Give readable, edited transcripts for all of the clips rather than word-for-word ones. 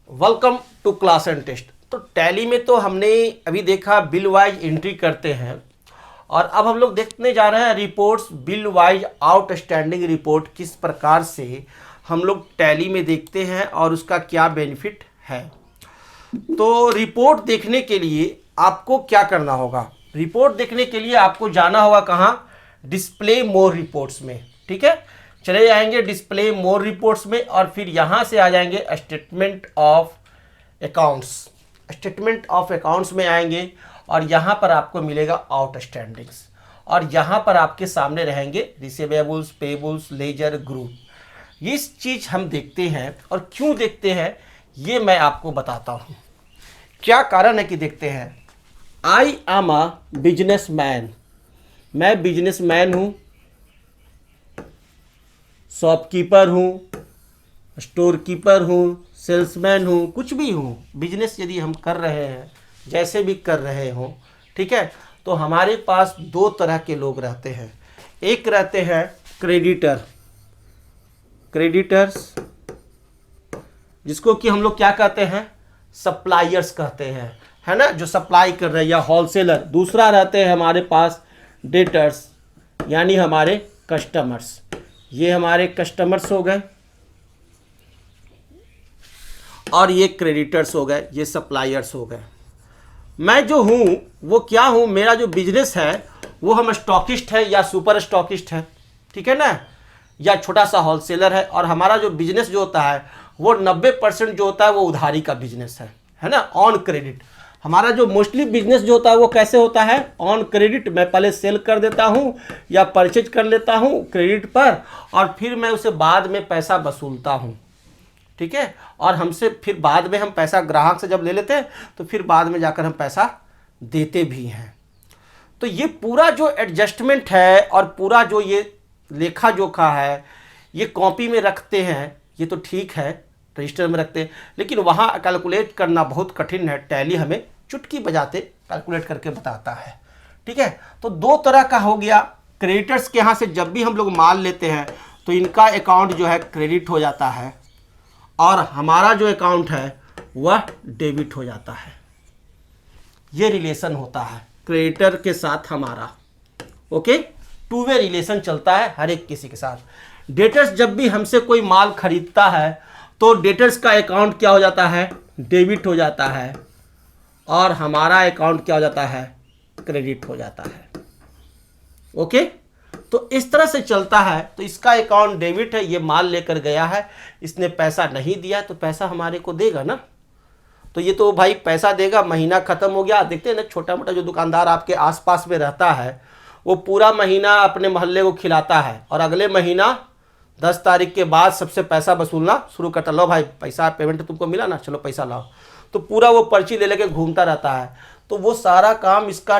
Welcome to class and test. तो Tally में तो हमने अभी देखा बिल वाइज एंट्री करते हैं और अब हम लोग देखने जा रहे हैं reports bill wise outstanding report किस प्रकार से हम लोग टैली में देखते हैं और उसका क्या बेनिफिट है। तो रिपोर्ट देखने के लिए आपको क्या करना होगा? रिपोर्ट देखने के लिए आपको जाना होगा कहाँ? डिस्प्ले मोर रिपोर्ट्स में। ठीक है, चले जाएंगे डिस्प्ले मोर रिपोर्ट्स में और फिर यहाँ से आ जाएंगे statement of accounts. Statement of accounts में आएंगे और यहाँ पर आपको मिलेगा आउटस्टैंडिंग्स और यहाँ पर आपके सामने रहेंगे रिसीवेबल्स, पेबल्स, लेजर, ग्रुप। ये चीज़ हम देखते हैं और क्यों देखते हैं ये मैं आपको बताता हूँ। क्या कारण है कि देखते हैं? I am a businessman. मैं बिजनेसमैन हूँ, शॉपकीपर हूँ, स्टोर कीपर हूँ, सेल्समैन हूँ, कुछ भी हूँ। बिजनेस यदि हम कर रहे हैं, जैसे भी कर रहे हों, ठीक है, तो हमारे पास दो तरह के लोग रहते हैं। एक रहते हैं क्रेडिटर, क्रेडिटर्स, जिसको कि हम लोग क्या कहते हैं? सप्लायर्स कहते हैं, है ना, जो सप्लाई कर रहे हैं या होलसेलर। दूसरा रहते हैं हमारे पास डेटर्स, यानी हमारे कस्टमर्स। ये हमारे कस्टमर्स हो गए और ये क्रेडिटर्स हो गए, ये सप्लायर्स हो गए। मैं जो हूँ वो क्या हूँ? मेरा जो बिजनेस है वो हम स्टॉकिस्ट है या सुपर स्टॉकिस्ट है, ठीक है ना, या छोटा सा होलसेलर है। और हमारा जो बिजनेस जो होता है वो 90% जो होता है वो उधारी का बिजनेस है ना, ऑन क्रेडिट। हमारा जो मोस्टली बिजनेस जो होता है वो कैसे होता है? On credit. मैं पहले सेल कर देता हूँ या परचेज कर लेता हूँ क्रेडिट पर और फिर मैं उसे बाद में पैसा वसूलता हूँ, ठीक है। और हमसे फिर बाद में हम पैसा ग्राहक से जब ले लेते हैं तो फिर बाद में जाकर हम पैसा देते भी हैं। तो ये पूरा जो एडजस्टमेंट है और पूरा जो ये लेखा जोखा है ये कॉपी में रखते हैं, ये तो ठीक है, रजिस्टर में रखते हैं, लेकिन वहाँ कैलकुलेट करना बहुत कठिन है। टैली हमें चुटकी बजाते कैलकुलेट करके बताता है, ठीक है। तो दो तरह का हो गया। क्रेडिटर्स के यहाँ से जब भी हम लोग माल लेते हैं तो इनका अकाउंट जो है क्रेडिट हो जाता है और हमारा जो अकाउंट है वह डेबिट हो जाता है। ये रिलेशन होता है क्रेडिटर के साथ हमारा, ओके। टू वे रिलेशन चलता है हर एक किसी के साथ। डेटर्स जब भी हमसे कोई माल खरीदता है तो डेटर्स का अकाउंट क्या हो जाता है? डेबिट हो जाता है और हमारा अकाउंट क्या हो जाता है? क्रेडिट हो जाता है, ओके। तो इस तरह से चलता है। तो इसका अकाउंट डेबिट है, ये माल लेकर गया है, इसने पैसा नहीं दिया तो पैसा हमारे को देगा ना। तो ये तो भाई पैसा देगा, महीना खत्म हो गया। देखते हैं ना, छोटा मोटा जो दुकानदार आपके आसपास में रहता है वो पूरा महीना अपने मोहल्ले को खिलाता है और अगले महीना 10 तारीख के बाद सबसे पैसा वसूलना शुरू करता। लो भाई पैसा, पेमेंट तुमको मिला ना, चलो पैसा लाओ। तो पूरा वो पर्ची ले लेके घूमता रहता है। तो वो सारा काम इसका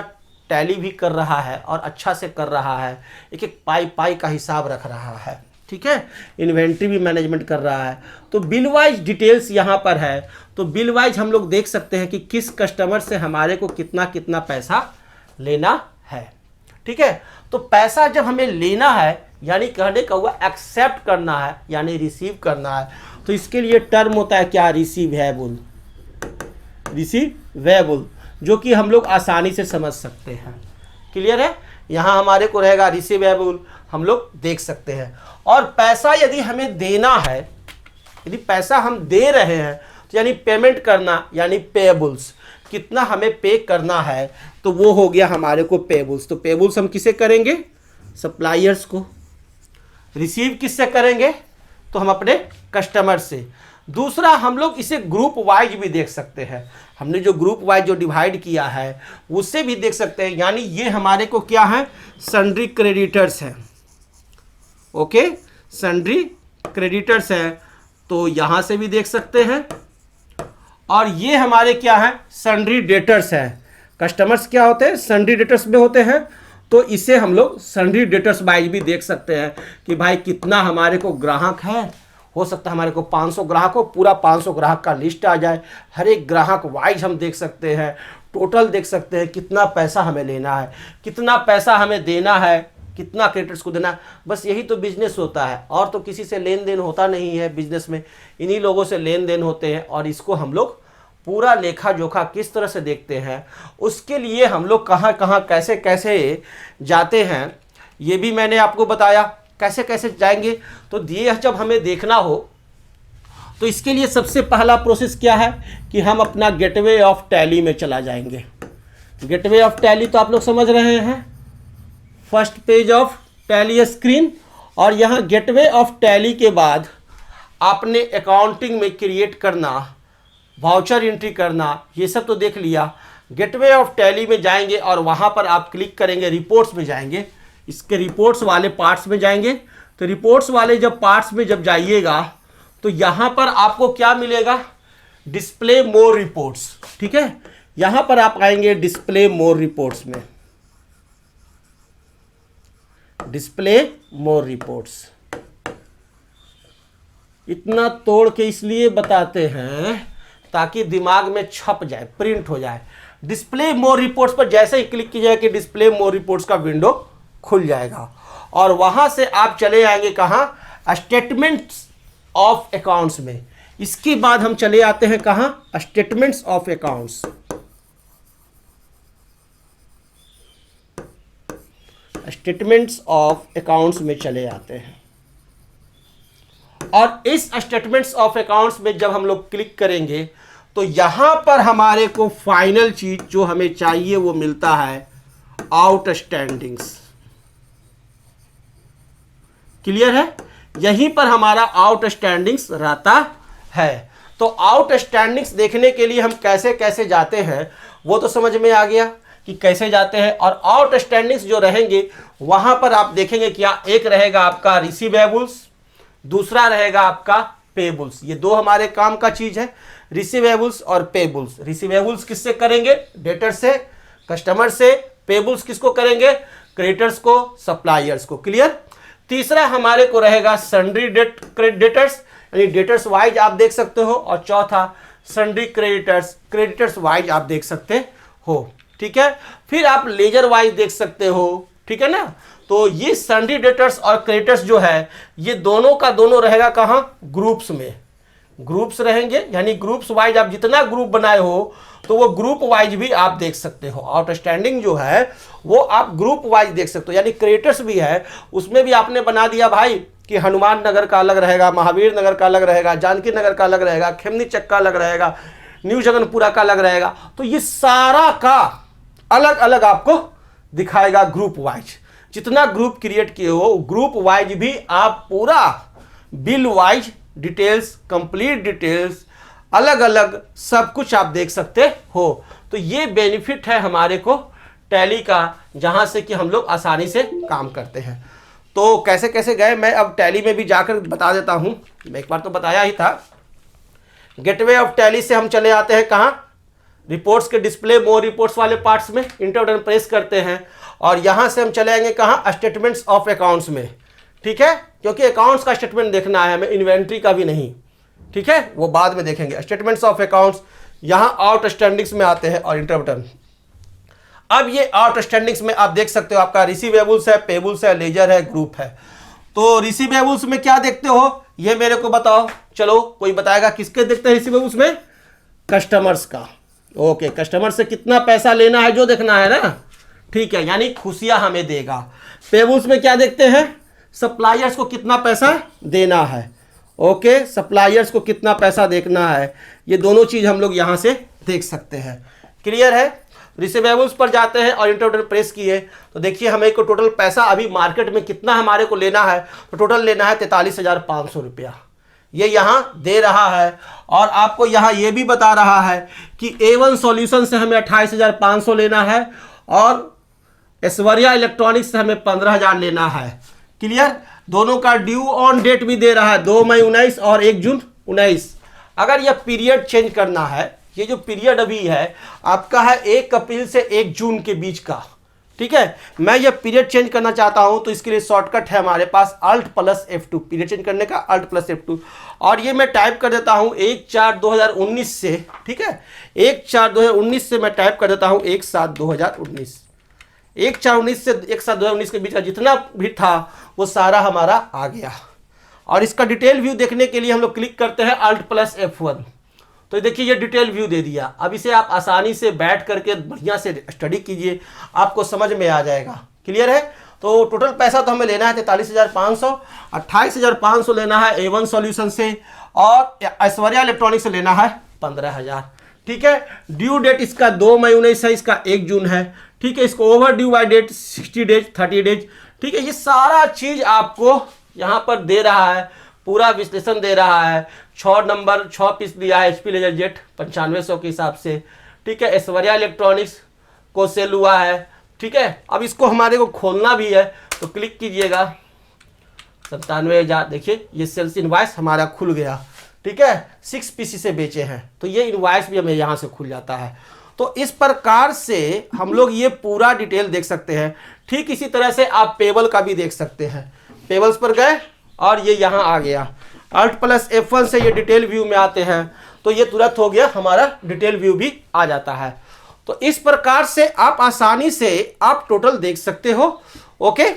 टैली भी कर रहा है और अच्छा से कर रहा है। एक एक पाई पाई का हिसाब रख रहा है, ठीक है। इन्वेंट्री भी मैनेजमेंट कर रहा है। तो बिल वाइज डिटेल्स यहाँ पर है। तो बिल वाइज हम लोग देख सकते हैं कि किस कस्टमर से हमारे को कितना कितना पैसा लेना है, ठीक है। तो पैसा जब हमें लेना है यानी कहने का हुआ एक्सेप्ट करना है यानी रिसीव करना है। तो इसके लिए टर्म होता है क्या? रिसीवेबल, रिसीवेबल, जो कि हम लोग आसानी से समझ सकते हैं। क्लियर है? यहाँ हमारे को रहेगा रिसीवेबल, हम लोग देख सकते हैं। और पैसा यदि हमें देना है, यदि पैसा हम दे रहे हैं तो यानी पेमेंट करना यानी पेएबल्स, कितना हमें पे करना है तो वो हो गया हमारे को पेएबल्स। तो पेएबल्स हम किसे करेंगे? सप्लायर्स को। रिसीव किससे करेंगे? तो हम अपने कस्टमर से। दूसरा हम लोग इसे ग्रुप वाइज भी देख सकते हैं। हमने जो ग्रुप वाइज जो डिवाइड किया है उससे भी देख सकते हैं। यानी ये हमारे को क्या है? सन्ड्री क्रेडिटर्स हैं, ओके, सन्ड्री क्रेडिटर्स हैं। तो यहाँ से भी देख सकते हैं। और ये हमारे क्या है? सन्ड्री डेटर्स हैं। कस्टमर्स क्या होते हैं? सन्ड्री डेटर्स में होते हैं। तो इसे हम लोग सन्ड्री डेटर्स वाइज भी देख सकते हैं कि भाई कितना हमारे को ग्राहक है। हो सकता है हमारे को 500 ग्राहक हो, पूरा 500 ग्राहक का लिस्ट आ जाए। हर एक ग्राहक वाइज हम देख सकते हैं, टोटल देख सकते हैं कितना पैसा हमें लेना है, कितना पैसा हमें देना है, कितना क्रेडिटर्स को देना है। बस यही तो बिजनेस होता है, और तो किसी से लेन देन होता नहीं है बिजनेस में, इन्हीं लोगों से लेन देन होते हैं। और इसको हम लोग पूरा लेखा जोखा किस तरह से देखते हैं, उसके लिए हम लोग कहाँ कहाँ कैसे कैसे जाते हैं, ये भी मैंने आपको बताया कैसे कैसे जाएंगे। तो ये जब हमें देखना हो तो इसके लिए सबसे पहला प्रोसेस क्या है कि हम अपना गेटवे ऑफ टैली में चला जाएंगे। गेटवे ऑफ टैली तो आप लोग समझ रहे हैं, first page of tally screen. और यहाँ गेटवे ऑफ टैली के बाद आपने अकाउंटिंग में क्रिएट करना, वाउचर एंट्री करना, ये सब तो देख लिया। गेटवे ऑफ टैली में जाएंगे और वहाँ पर आप क्लिक करेंगे, रिपोर्ट्स में जाएंगे, इसके रिपोर्ट्स वाले पार्ट्स में जाएंगे। तो रिपोर्ट्स वाले जब पार्ट्स में जब जाइएगा तो यहाँ पर आपको क्या मिलेगा, डिस्प्ले मोर रिपोर्ट्स। ठीक है, यहाँ पर आप आएंगे डिस्प्ले मोर रिपोर्ट्स में, डिस्प्ले मोर रिपोर्ट्स। इतना तोड़ के इसलिए बताते हैं ताकि दिमाग में छप जाए, प्रिंट हो जाए। डिस्प्ले मोर रिपोर्ट्स पर जैसे ही क्लिक कीजिएगा कि डिस्प्ले मोर रिपोर्ट्स का विंडो खुल जाएगा और वहां से आप चले आएंगे कहां, स्टेटमेंट्स ऑफ अकाउंट्स में। इसके बाद हम चले आते हैं कहां, statements of accounts. Statements of accounts में चले आते हैं और इस स्टेटमेंट्स ऑफ अकाउंट्स में जब हम लोग क्लिक करेंगे तो यहां पर हमारे को फाइनल चीज जो हमें चाहिए वो मिलता है, आउटस्टैंडिंग्स। क्लियर है, यहीं पर हमारा आउटस्टैंडिंग्स रहता है। तो आउटस्टैंडिंग्स देखने के लिए हम कैसे कैसे जाते हैं वो तो समझ में आ गया कि कैसे जाते हैं। और आउटस्टैंडिंग्स जो रहेंगे वहां पर आप देखेंगे क्या, एक रहेगा आपका रिसीवेबल्स, दूसरा रहेगा आपका पेबल्स। ये दो हमारे काम का चीज है, रिसीवेबल्स और पेबल्स। रिसीवेबल्स किससे करेंगे, डेटर से, कस्टमर से। पेबल्स किसको करेंगे, क्रेडिटर्स को, सप्लायर्स को। क्लियर। तीसरा हमारे को रहेगा सन्ड्री डेटर्स, यानी डेटर्स वाइज आप देख सकते हो। और चौथा सन्ड्री क्रेडिटर्स, क्रेडिटर्स वाइज आप देख सकते हो। ठीक है, फिर आप लेजर वाइज देख सकते हो। ठीक है ना। तो ये सन्ड्री डेटर्स और क्रेडिटर्स जो है ये दोनों का दोनों रहेगा कहां, ग्रुप्स में। ग्रुप्स रहेंगे, यानी ग्रुप्स वाइज आप जितना ग्रुप बनाए हो तो वो ग्रुप वाइज भी आप देख सकते हो। आउटस्टैंडिंग जो है वो आप ग्रुप वाइज देख सकते हो, यानी क्रेडिटर्स भी है उसमें भी आपने बना दिया भाई कि हनुमान नगर का अलग रहेगा, महावीर नगर का अलग रहेगा, जानकी नगर का अलग रहेगा, खेमनी चक का अलग रहेगा, न्यू जगनपुरा का अलग रहेगा। तो ये सारा का अलग अलग आपको दिखाएगा ग्रुप वाइज। जितना ग्रुप क्रिएट किए हो ग्रुप वाइज भी आप पूरा bill wise details, complete details, अलग अलग सब कुछ आप देख सकते हो। तो ये बेनिफिट है हमारे को टैली का, जहां से कि हम लोग आसानी से काम करते हैं। तो कैसे कैसे गए मैं अब टैली में भी जाकर बता देता हूं। मैं एक बार तो बताया ही था। गेटवे ऑफ टैली से हम चले आते हैं कहां, रिपोर्ट्स के डिस्प्ले मोर रिपोर्ट्स वाले पार्ट्स में, इंटर बटन प्रेस करते हैं और यहां से हम चले आएंगे कहां, स्टेटमेंट्स ऑफ अकाउंट्स में। ठीक है, क्योंकि अकाउंट्स का स्टेटमेंट देखना है हमें, इन्वेंट्री का भी नहीं। ठीक है, वो बाद में देखेंगे। स्टेटमेंट्स ऑफ अकाउंट्स, यहां आउटस्टैंडिंग्स में आते हैं और इंटर बटन। अब ये आउटस्टैंडिंग्स में आप देख सकते हो आपका रिसीवेबल्स है, पेबल्स है, लेजर है, ग्रुप है। तो रिसीवेबल्स में क्या देखते हो ये मेरे को बताओ। चलो कोई बताएगा किसके देखते हैं रिसीवेबल्स में, कस्टमर्स का। ओके, कस्टमर से कितना पैसा लेना है जो देखना है ना। ठीक है, यानी खुशियां हमें देगा। पेबल्स में क्या देखते हैं, सप्लायर्स को कितना पैसा देना है। ओके, सप्लायर्स को कितना पैसा देखना है, ये दोनों चीज हम लोग यहां से देख सकते हैं। क्लियर है। रिसीवेबल्स पर जाते हैं और इंटर बटन प्रेस किए तो देखिए हमें को टोटल पैसा अभी मार्केट में कितना हमारे को लेना है, तो टोटल लेना है 43,500 रुपया। ये यहाँ दे रहा है और आपको यहाँ ये भी बता रहा है कि A1 सॉल्यूशन से हमें 28,500 लेना है और ऐश्वर्या इलेक्ट्रॉनिक्स से हमें 15,000 लेना है। क्लियर। दोनों का ड्यू ऑन डेट भी दे रहा है, 2 मई 19 और 1 जून 19। अगर यह पीरियड चेंज करना है, ये जो पीरियड अभी है आपका है 1 अप्रैल से 1 जून के बीच का। ठीक है, मैं ये पीरियड चेंज करना चाहता हूं तो इसके लिए शॉर्टकट है हमारे पास Alt+F2, पीरियड चेंज करने का Alt+F2। और ये मैं टाइप कर देता हूं 1/4/2019 से। ठीक है, 1/4/2019 से मैं टाइप कर देता हूं 1/7/2019। 1/4/19 से 1/7/2019 के बीच का जितना भी था वो सारा हमारा आ गया। और इसका डिटेल व्यू देखने के लिए हम लोग क्लिक करते हैं Alt+F1। तो देखिए ये डिटेल व्यू दे दिया। अब इसे आप आसानी से बैठ करके बढ़िया से स्टडी कीजिए, आपको समझ में आ जाएगा। क्लियर है? तो टोटल पैसा तो हमें लेना है 43,500, 28,500 लेना है A1 सॉल्यूशन से, और ऐश्वर्या इलेक्ट्रॉनिक्स से लेना है 15,000। ठीक है। ड्यू डेट इसका 2 मई 19 है, इसका 1 जून है। ठीक है। इसको overdue by date 60 days, 30 days. ठीक है। ये सारा चीज आपको यहाँ पर दे रहा है, पूरा विश्लेषण दे रहा है। 6 नंबर 6 पीस दिया है HP लेजर जेट 9500 के हिसाब से। ठीक है। ऐश्वर्या इलेक्ट्रॉनिक्स को सेल हुआ है। ठीक है। अब इसको हमारे को खोलना भी है, तो क्लिक कीजिएगा 97,000। देखिए ये सेल्स इनवाइस हमारा खुल गया। ठीक है। 6 पीसी से बेचे हैं, तो ये इनवाइस भी हमें यहाँ से खुल जाता है। तो इस प्रकार से हम लोग ये पूरा डिटेल देख सकते हैं। ठीक इसी तरह से आप पेबल का भी देख सकते हैं। पेबल्स पर गए और ये यहाँ आ गया। Alt+F1 से ये डिटेल व्यू में आते हैं, तो ये तुरंत हो गया, हमारा डिटेल व्यू भी आ जाता है। तो इस प्रकार से आप आसानी से आप टोटल देख सकते हो। ओके।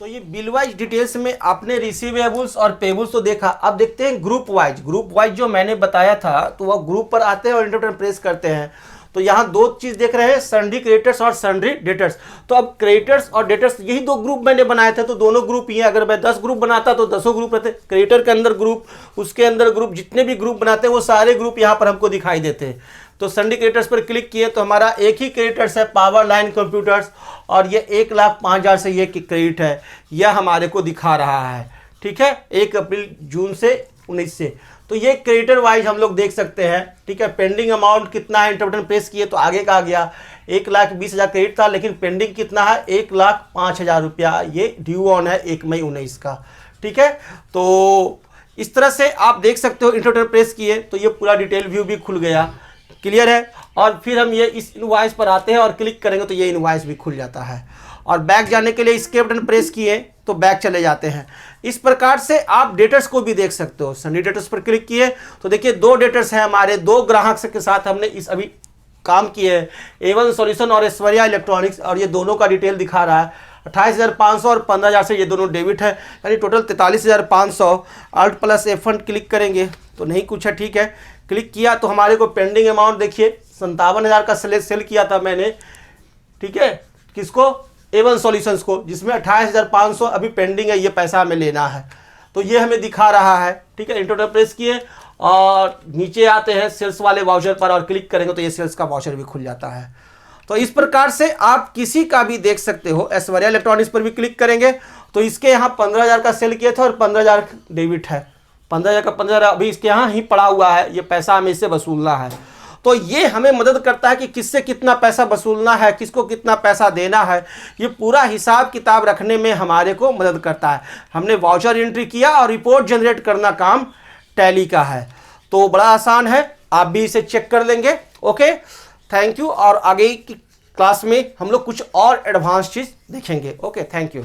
तो ये बिल वाइज डिटेल्स में आपने रिसीवेबल्स और पेबल्स तो देखा। अब देखते हैं ग्रुप वाइज। ग्रुप वाइज जो मैंने बताया था, तो वह ग्रुप पर आते हैं और इंटर बटन प्रेस करते हैं। तो यहाँ 2 चीज देख रहे हैं, सन्ड्री क्रेडिटर्स और सन्ड्री डेटर्स। तो अब क्रेडिटर्स और डेटर्स यही 2 ग्रुप मैंने बनाए थे, तो दोनों ग्रुप ही हैं। अगर मैं 10 ग्रुप बनाता तो 10 ग्रुप रहते। क्रेडिटर के अंदर ग्रुप, उसके अंदर ग्रुप, जितने भी ग्रुप बनाते हैं वो सारे ग्रुप यहाँ पर हमको दिखाई देते हैं। तो सन्ड्री क्रेडिटर्स पर क्लिक किए तो हमारा एक ही क्रेडिटर्स है, पावर लाइन कंप्यूटर्स, और ये 1,05,000 से ये क्रेडिट है, यह हमारे को दिखा रहा है। ठीक है। 1 अप्रैल जून से 19 से। तो ये क्रेडिटर वाइज हम लोग देख सकते हैं। ठीक है। पेंडिंग अमाउंट कितना है, इंटर बटन प्रेस किए तो आगे का आ गया। 1,20,000 क्रेडिट था, लेकिन पेंडिंग कितना है, 1,05,000 रुपया। ये ड्यू ऑन है 1 मई 19 का। ठीक है। तो इस तरह से आप देख सकते हो। इंटर बटन प्रेस किए तो ये पूरा डिटेल व्यू भी खुल गया। क्लियर है? और फिर हम ये इस इनवॉइस पर आते हैं और क्लिक करेंगे तो ये इनवॉइस भी खुल जाता है। और बैक जाने के लिए एस्केप बटन प्रेस किए तो बैक चले जाते हैं। इस प्रकार से आप डेटर्स को भी देख सकते हो। सन्ड्री डेटर्स पर क्लिक किए तो देखिए 2 डेटर्स हैं हमारे, 2 ग्राहक के साथ हमने इस अभी काम किए हैं, A1 सॉल्यूशन और ऐश्वर्या इलेक्ट्रॉनिक्स, और ये दोनों का डिटेल दिखा रहा है। 28,500 और 15,000 से ये दोनों डेबिट है, यानी टोटल 43,500। Alt+F1 क्लिक करेंगे तो नहीं कुछ है। ठीक है। क्लिक किया तो हमारे को पेंडिंग अमाउंट देखिए 57,000 का सेल किया था मैंने। ठीक है। किसको? A1 सॉल्यूशंस को, जिसमें 28,500 अभी पेंडिंग है, ये पैसा हमें लेना है, तो ये हमें दिखा रहा है। ठीक है। इंटर प्रेस किए और नीचे आते हैं सेल्स वाले वाउचर पर और क्लिक करेंगे तो ये सेल्स का वाउचर भी खुल जाता है। तो इस प्रकार से आप किसी का भी देख सकते हो। ऐश्वर्या इलेक्ट्रॉनिक्स पर भी क्लिक करेंगे तो इसके यहाँ 15,000 का सेल किया था और 15,000 डेबिट है। 15,000 का 15,000 अभी इसके यहाँ ही पड़ा हुआ है, ये पैसा हमें इससे वसूलना है। तो ये हमें मदद करता है कि किससे कितना पैसा वसूलना है, किसको कितना पैसा देना है, ये पूरा हिसाब किताब रखने में हमारे को मदद करता है। हमने वाउचर एंट्री किया और रिपोर्ट जनरेट करना काम टैली का है, तो बड़ा आसान है, आप भी इसे चेक कर लेंगे। Okay, thank you. और आगे की क्लास में हम लोग कुछ और एडवांस चीज़ देखेंगे। Okay, thank you.